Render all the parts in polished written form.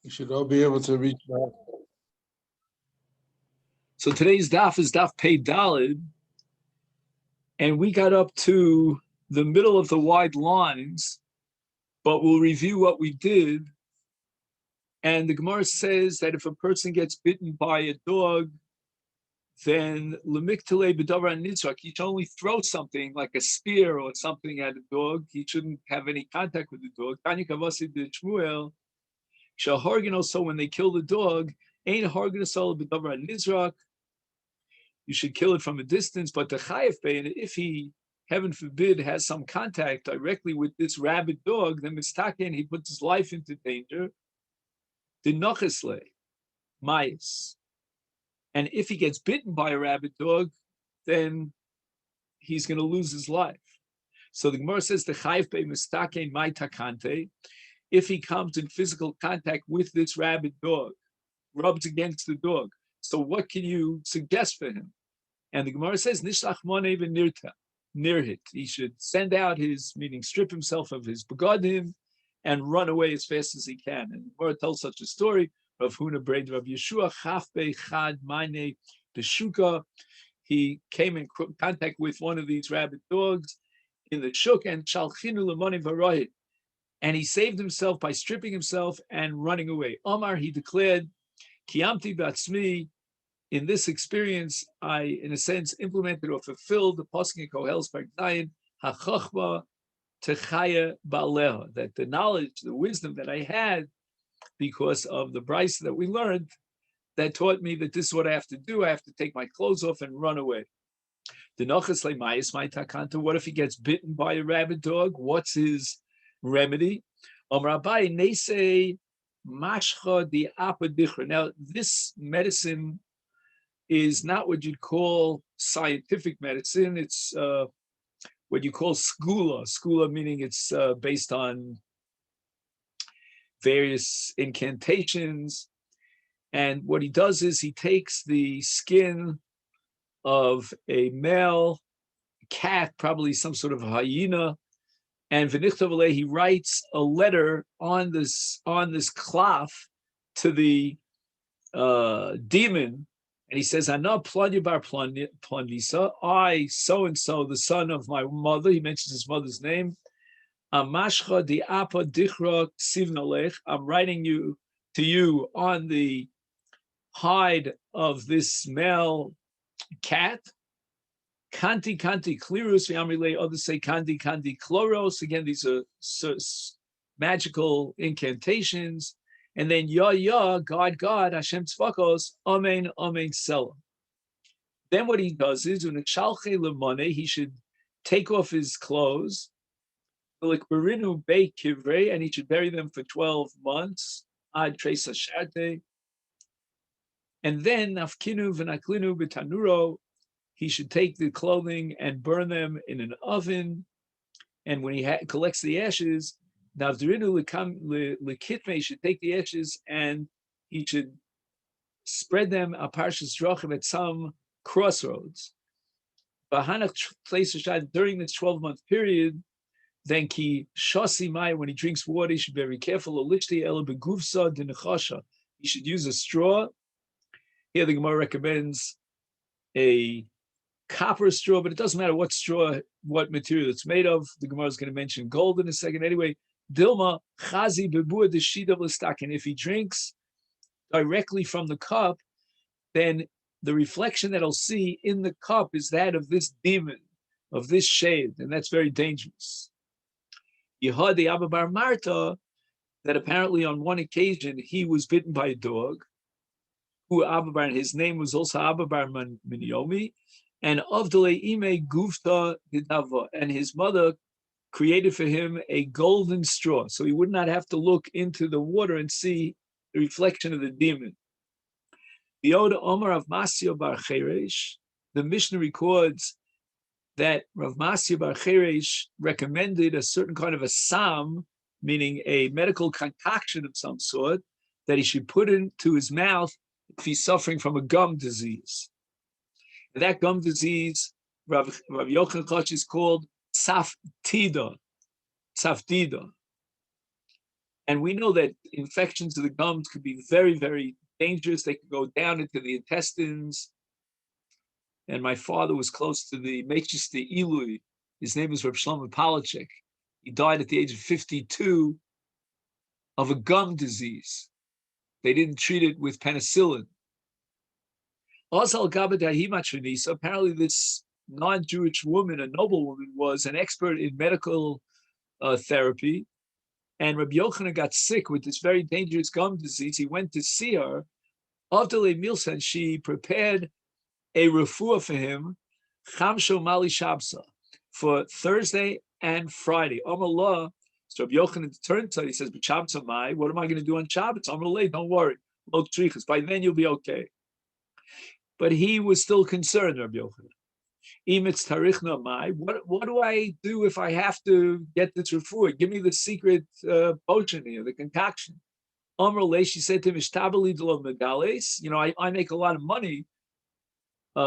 You should all be able to reach back. So today's daf is daf Pei Dalid, and we got up to the middle of the wide lines, but we'll review what we did. And the Gemara says that if a person gets bitten by a dog, then lemiktale b'davar nitzrak, he should only throw something like a spear or something at a dog. He shouldn't have any contact with the dog. Tanya Kavasi de Shmuel, Shahargin also when they kill the dog, ain't hargin asal b'davar nitzrak. You should kill it from a distance, but the chayev bein, if he, heaven forbid, has some contact directly with this rabid dog, then mistaken, he puts his life into danger. The nochisle, mais. And if he gets bitten by a rabid dog, then he's going to lose his life. So the Gemara says the chayev bein mistaken mai takante. If he comes in physical contact with this rabid dog, rubs against the dog. So what can you suggest for him? And the Gemara says, Nishlach moneh v'nirta, nirhit. He should send out his, meaning strip himself of his begadim and run away as fast as he can. And the Gemara tells such a story of Huna Braid Rav Yeshua, Chafbe Chad Maine Beshuka. He came in contact with one of these rabid dogs in the shuk, and Shalchinu Lamoni Varohit. And he saved himself by stripping himself and running away. Omar, he declared, Kiyamti Batzmi, in this experience, I, in a sense, implemented or fulfilled the Pasuk in Kohel's Paragdayin, HaChochma Techaya Ba'aleha, that the knowledge, the wisdom that I had because of the Bryce that we learned, that taught me that this is what I have to do. I have to take my clothes off and run away. The Nochas Lemayis my Takanta, what if he gets bitten by a rabid dog? What's his remedy? Rabbi Nese Mashcha di Apadichra. Now, this medicine is not what you'd call scientific medicine. It's what you call skula. Skula meaning it's based on various incantations. And what he does is he takes the skin of a male cat, probably some sort of hyena, and v'nichtavale, he writes a letter on this cloth to the demon. And he says, Ana Planya bar Planisa, I, so-and-so, the son of my mother, he mentions his mother's name, Amashcha di apa dichra sivnalech, I'm writing to you on the hide of this male cat, Kanti klirus v'amrile, others say Kanti chloros, again, these are magical incantations. And then Ya, God, Hashem Tzvakos, Amen, Selah. Then what he does is, he should take off his clothes, and he should bury them for 12 months, Ad Tresa Sharte. And then, Nafkinu v'naklinu b'tanuro, he should take the clothing and burn them in an oven. And when he collects the ashes, Navdurinu lekitme, should take the ashes and he should spread them a parshas drachim at some crossroads. Bahanach during this 12-month period, then ki shasi mai, when he drinks water, he should be very careful. Olishti ela begufsa dinachasha, he should use a straw. Here the Gemara recommends a copper straw, but it doesn't matter what straw, what material it's made of. The Gemara is going to mention gold in a second. Anyway, Dilma chazi bebua deshida l'stakin. If he drinks directly from the cup, then the reflection that he'll see in the cup is that of this demon, of this shade, and that's very dangerous. Yehudi Abba Bar Marta, that apparently on one occasion he was bitten by a dog, who Abba Bar, and his name was also Abba Bar Min Yomi, and Avdale Ime Gufta Didava, and his mother created for him a golden straw, so he would not have to look into the water and see the reflection of the demon. The Oda Omar of Masio Bar Cheresh, the Mishnah records that Rav Masio Bar Cheresh recommended a certain kind of a psalm, meaning a medical concoction of some sort, that he should put into his mouth if he's suffering from a gum disease. And that gum disease, Rav Yochanan Koch, is called Saftida. And we know that infections of the gums could be very, very dangerous. They could go down into the intestines. And my father was close to the Masechet Ilui. His name was Reb Shlomo Palachek. He died at the age of 52 of a gum disease. They didn't treat it with penicillin. Also, apparently this non-Jewish woman, a noblewoman, was an expert in medical therapy. And Rabbi Yochanan got sick with this very dangerous gum disease. He went to see her. Avdale Milsa, and she prepared a refuah for him, Chamsho Mali Shabsa, for Thursday and Friday. Amallah, so Rabbi Yochanan turned to her, he says, B'Shabbat Mai, what am I going to do on Shabbat? Amallah, don't worry. No trichas. By then you'll be okay. But he was still concerned, Rabbi Yochanan. Imitz Tarichna Mai, what do I do if I have to get this refuah? Give me the secret potion here, the concoction. Amallah, she said to him, Ishtabali Delo Megales, I make a lot of money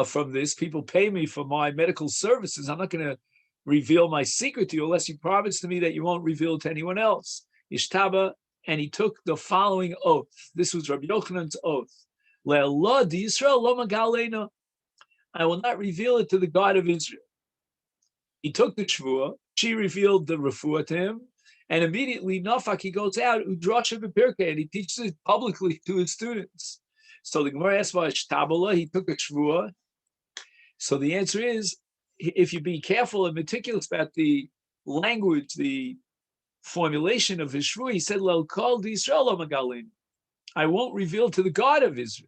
from this. People pay me for my medical services. I'm not going to reveal my secret to you unless you promise to me that you won't reveal it to anyone else. Ishtaba, and he took the following oath. This was Rabbi Yochanan's oath. Le'Allah d'Yisrael lo magalena. I will not reveal it to the God of Israel. He took the shvuah. She revealed the refuah to him, and immediately Nafak, he goes out udrasha b'pirkei, and he teaches it publicly to his students. So the Gemara asks about Shtabala, he took a shvuah. So the answer is, if you be careful and meticulous about the language, the formulation of his shvuah, he said, Lel kol d'Yisrael magalin. I won't reveal to the God of Israel.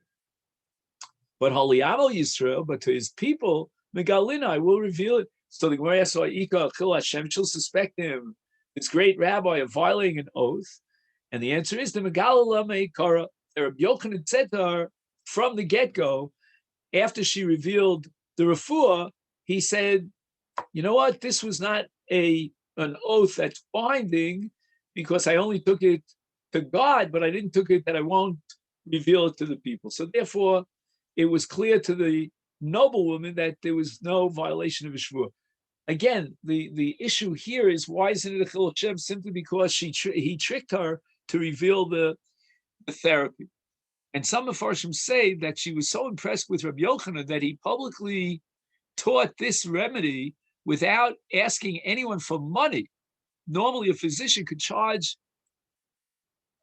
But Haliyamo Yisrael, but to his people, Megalina, I will reveal it. So the Gemara asks, Ika Achil Hashem, she'll suspect him, this great rabbi, of violating an oath. And the answer is the Megalala Meikara. Rabbi Yochanan said to her from the get-go, after she revealed the refuah, he said, you know what, this was not an oath that's binding, because I only took it to God, but I didn't took it that I won't reveal it to the people. So therefore, it was clear to the noblewoman that there was no violation of a shvuah. Again, the issue here is, why isn't it a chil Hashem? Simply because he tricked her to reveal the therapy. And some Mefarshim say that she was so impressed with Rabbi Yochanan that he publicly taught this remedy without asking anyone for money. Normally, a physician could charge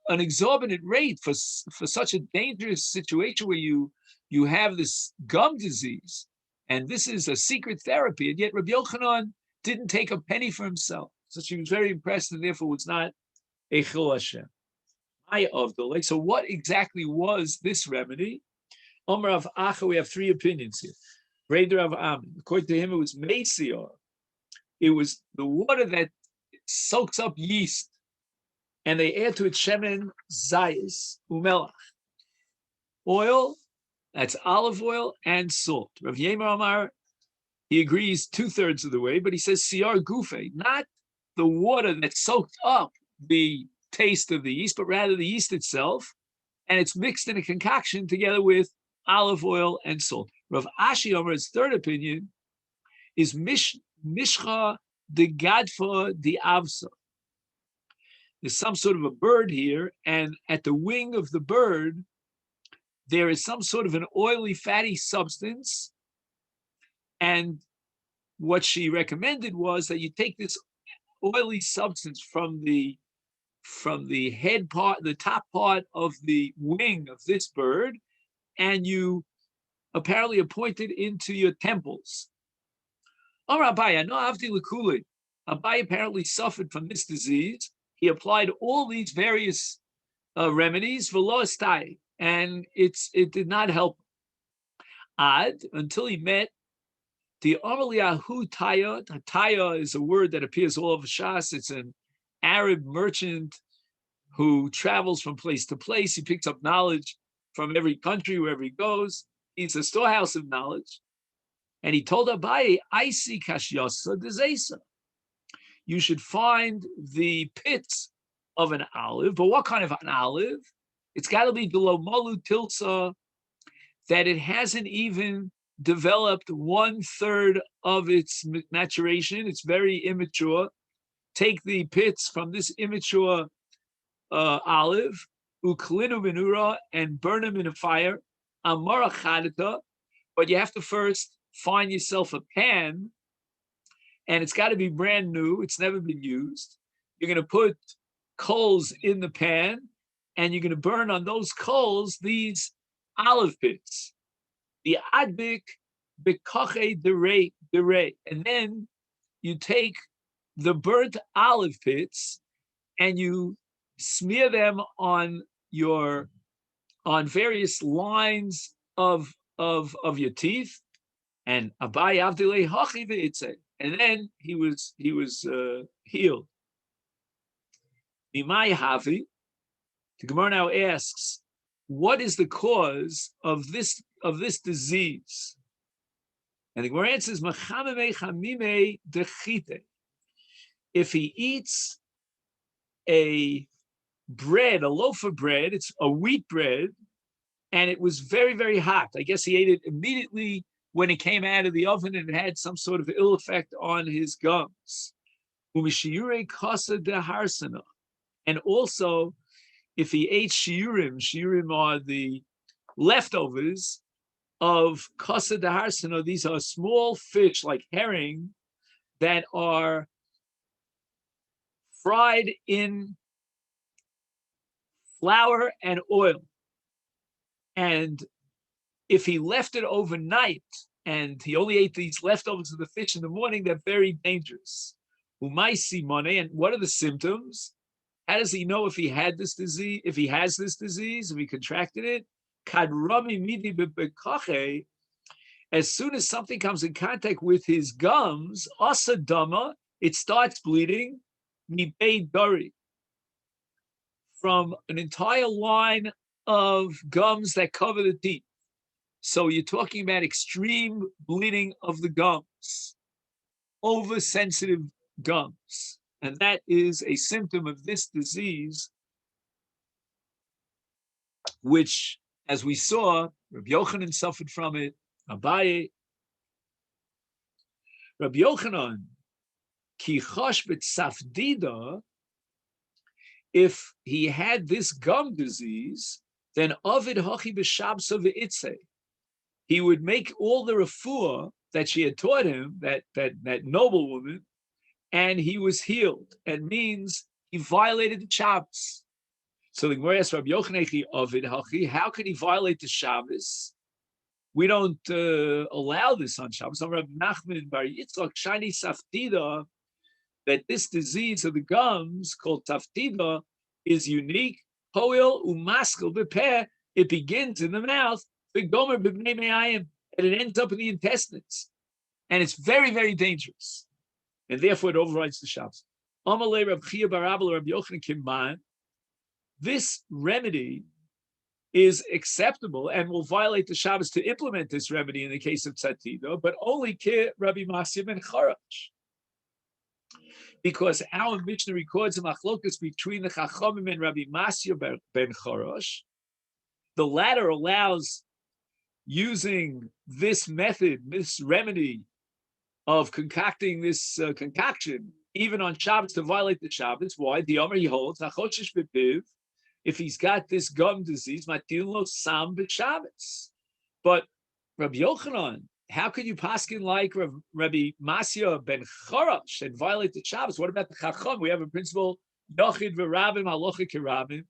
an exorbitant rate for such a dangerous situation where you have this gum disease, and this is a secret therapy, and yet Rabbi Yochanan didn't take a penny for himself. So she was very impressed, and therefore was not a chil Hashem. So what exactly was this remedy? Omer of Acha, we have three opinions here. Reder of Amin. According to him, it was Meisior. It was the water that soaks up yeast, and they add to it shemen, zayis, umelach. Oil, that's olive oil, and salt. Rav Yoma Amar, he agrees 2/3 of the way, but he says siar gufe, not the water that soaked up the taste of the yeast, but rather the yeast itself, and it's mixed in a concoction together with olive oil and salt. Rav Ashi Amar's third opinion is mishcha de gadfa de avsa. There's some sort of a bird here, and at the wing of the bird, there is some sort of an oily, fatty substance. And what she recommended was that you take this oily substance from the head part, the top part of the wing of this bird, and you apparently appoint it into your temples. Abai, no avdi lekuli. Abai apparently suffered from this disease. He applied all these various remedies, velo estai, and it did not help. Until he met the Amaliyahu Taya. Taya is a word that appears all over Shas. It's an Arab merchant who travels from place to place. He picks up knowledge from every country wherever he goes. He's a storehouse of knowledge. And he told Abaye, I see kashyasa dezesa. You should find the pits of an olive. But what kind of an olive? It's got to be below malu tilsa, that it hasn't even developed 1/3 of its maturation. It's very immature. Take the pits from this immature olive, uklinu minura, and burn them in a fire. Amara chadita, but you have to first find yourself a pan, and it's got to be brand new. It's never been used. You're going to put coals in the pan, and you're going to burn on those coals these olive pits. The adbik bekache derei, and then you take the burnt olive pits and you smear them on various lines of your teeth. And Abai Avdilei Hachi ve'itze, and then he was healed. Mimai Havi. The Gemara now asks, what is the cause of this disease? And the Gemara answers, if he eats a loaf of bread, it's a wheat bread, and it was very, very hot. I guess he ate it immediately when it came out of the oven, and it had some sort of ill effect on his gums. And also, if he ate shiurim are the leftovers of kasa deharsana. These are small fish like herring that are fried in flour and oil. And if he left it overnight and he only ate these leftovers of the fish in the morning, they're very dangerous. And what are the symptoms? How does he know if he had this disease, if he has this disease, if he contracted it? As soon as something comes in contact with his gums, asadama, it starts bleeding, dari, from an entire line of gums that cover the teeth. So you're talking about extreme bleeding of the gums, oversensitive gums. And that is a symptom of this disease, which, as we saw, Rabbi Yochanan suffered from it, Abaye. Rabbi Yochanan, ki chosh b'tzafdida, if he had this gum disease, then ovid hachi b'shabsa v'itze, he would make all the refuah that she had taught him, that noble woman, and he was healed. And means he violated the Shabbos. So the Gemara asks Rabbi Yochanan, ovid hachi, how could he violate the Shabbos? We don't allow this on Shabbos. Rabbi Nachman bar Yitzchak shani saftida, that this disease of the gums called taftida is unique. Hoil umaskel bepeh, it begins in the mouth, and it ends up in the intestines, and it's very, very dangerous, and therefore it overrides the Shabbos. Amalei Rav Chia bar Abba Rabbi Yochanan Kimman, this remedy is acceptable and will violate the Shabbos to implement this remedy in the case of tzatida, but only ke Rabbi Masya ben Charash, because our Mishnah records a machlokas between the Chachamim and Rabbi Masya ben Charash. The latter allows using this method, this remedy of concocting this concoction, even on Shabbos, to violate the Shabbos. Why? The Yomer, he holds, if he's got this gum disease, matil lo sam b'Shabbos. But Rabbi Yochanan, how could you paskin like Rabbi Masya ben Charash and violate the Shabbos? What about the Chacham? We have a principle, Yochid v'Rabim, Halacha k'Rabim.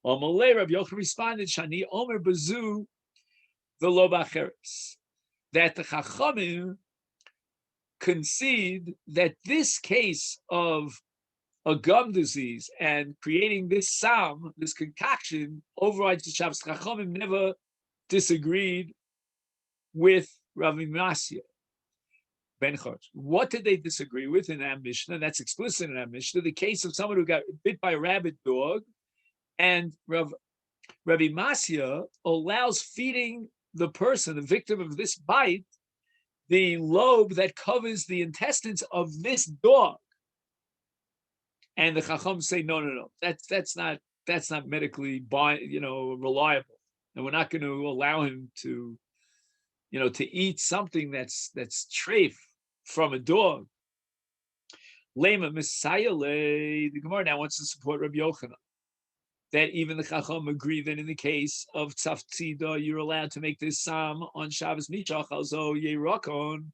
Amalei, Rabbi Yochanan responded, Shani Omer Bazu the lo b'acheres, that the Chachamim concede that this case of a gum disease and creating this sam, this concoction, overrides the Shabbos. Chachamim never disagreed with Rabbi Masya ben Charash. What did they disagree with in our Mishnah? That's explicit in our Mishnah. The case of someone who got bit by a rabid dog, and Rabbi Masya allows feeding the person, the victim of this bite, the lobe that covers the intestines of this dog. And the Chacham say, no, that's not medically reliable, and we're not going to allow him to eat something that's treif from a dog. Lema Messiah, the Gemara now wants to support Rabbi Yochanan. that even the Chacham agree that in the case of Tzaftida, you're allowed to make this Sam on Shabbos Michach, also Yerakon,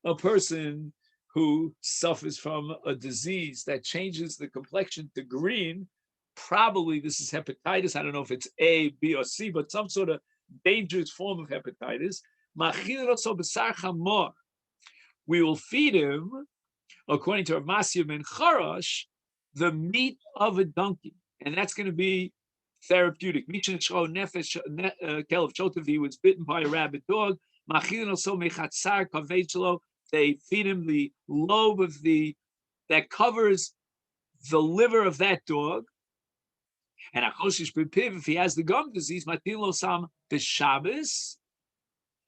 a person who suffers from a disease that changes the complexion to green. Probably this is hepatitis. I don't know if it's A, B, or C, but some sort of dangerous form of hepatitis. We will feed him, according to Rav Masya ben Charash, the meat of a donkey. And that's going to be therapeutic. Mishan Shro Nefesh Kelev Chotavi was bitten by a rabid dog. They feed him the lobe of that covers the liver of that dog. And if he has the gum disease,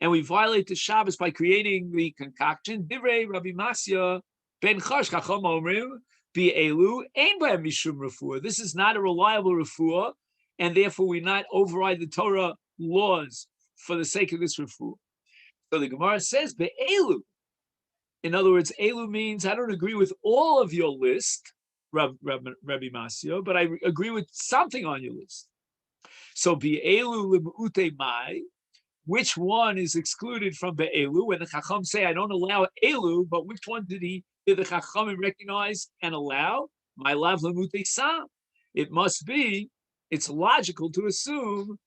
and we violate the Shabbos by creating the concoction. Divrei Rabbi Masya ben Chash Chacham Omrim Bi'elu Ein B'hem Mishum Refuah. This is not a reliable refuah, and therefore we not override the Torah laws for the sake of this refuah. So the Gemara says Be'elu. In other words, Elu means I don't agree with all of your list, Rabbi Masya, but I agree with something on your list. So Be'elu L'Me'ute Mai. Which one is excluded from Be'elu? When the Chacham say, I don't allow Elu, but which one did the Chacham recognize and allow? My lav lemute sam. It must be, it's logical to assume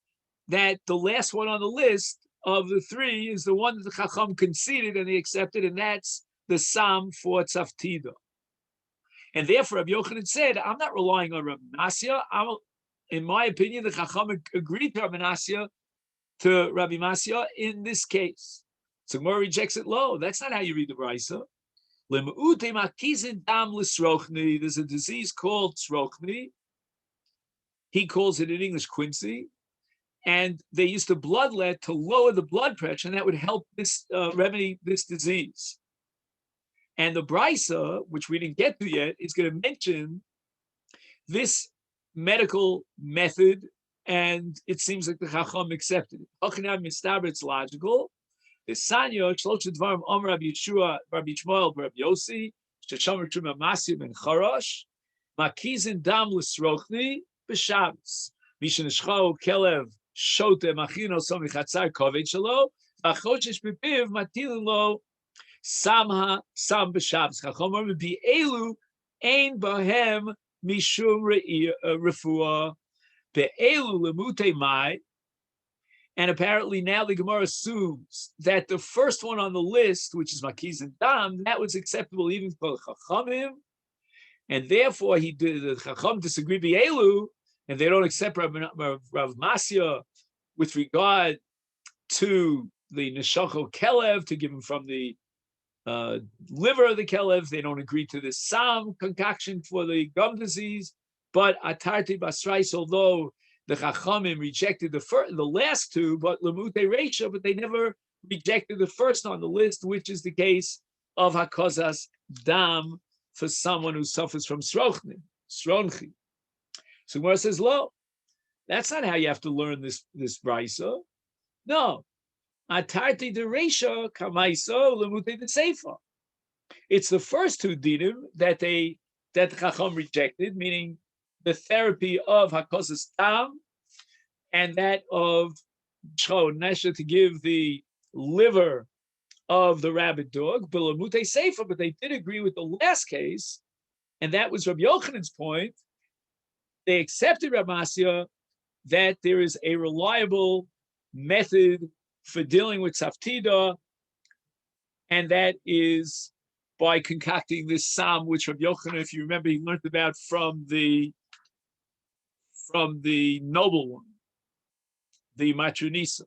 that the last one on the list of the three is the one that the Chacham conceded and they accepted, and that's the Sam for Tzaftida. And therefore, Rabbi Yochanan said, I'm not relying on Rabbi Masya. In my opinion, the Chacham agreed to Rabbi Masya in this case. So Gemara rejects it low. That's not how you read the Brisa. There's a disease called tzrochni. He calls it in English quincy. And they used to bloodlet to lower the blood pressure, and that would help this remedy this disease. And the Brisa, which we didn't get to yet, is going to mention this medical method, and it seems like the Chacham accepted it. It's logical. The Sanya, Shlosh Dvarim, Om Rabbi Yeshua, Rabbi Shmuel, Rabbi Yossi, Sheshomer Truma Masya ben Charash, Makizin Dam L'Srochni, B'Shabbos. Mishan Shchau Kelev Shote Machino Somi Chatzar Koved Shalo, V'Achoshesh B'Piv Matilin Lo Sam B'Shabbos. Chacham Omer B'Elu Ein Bahem Mishum Refuah. Be'elu lemute mai, and apparently now the Gemara assumes that the first one on the list, which is Makiz and Dam, that was acceptable even for Chachamim, and therefore the Chacham disagree Be'elu, and they don't accept Rav Masya with regard to the Neshacho Kelev, to give him from the liver of the Kelev. They don't agree to the Sam concoction for the gum disease. But Atarti Basrais, although the Chachamim rejected the last two, but Lemute Reisha, but they never rejected the first on the list, which is the case of Hakozas Dam for someone who suffers from Sronchi. So Gemara says, "Lo, that's not how you have to learn this Brisa. No, Atarti de Reisha Kamaiso Lemute de Seifa. It's the first two dinim that the Chacham rejected, meaning the therapy of Hakozas Tam and that of Shchau Nesha to give the liver of the rabid dog, Bilamute Sefer, but they did agree with the last case, and that was Rabbi Yochanan's point. They accepted Rav Masya that there is a reliable method for dealing with Saftida, and that is by concocting this Sam, which Rabbi Yochanan, if you remember, he learned about from the noble one, the Matronisa.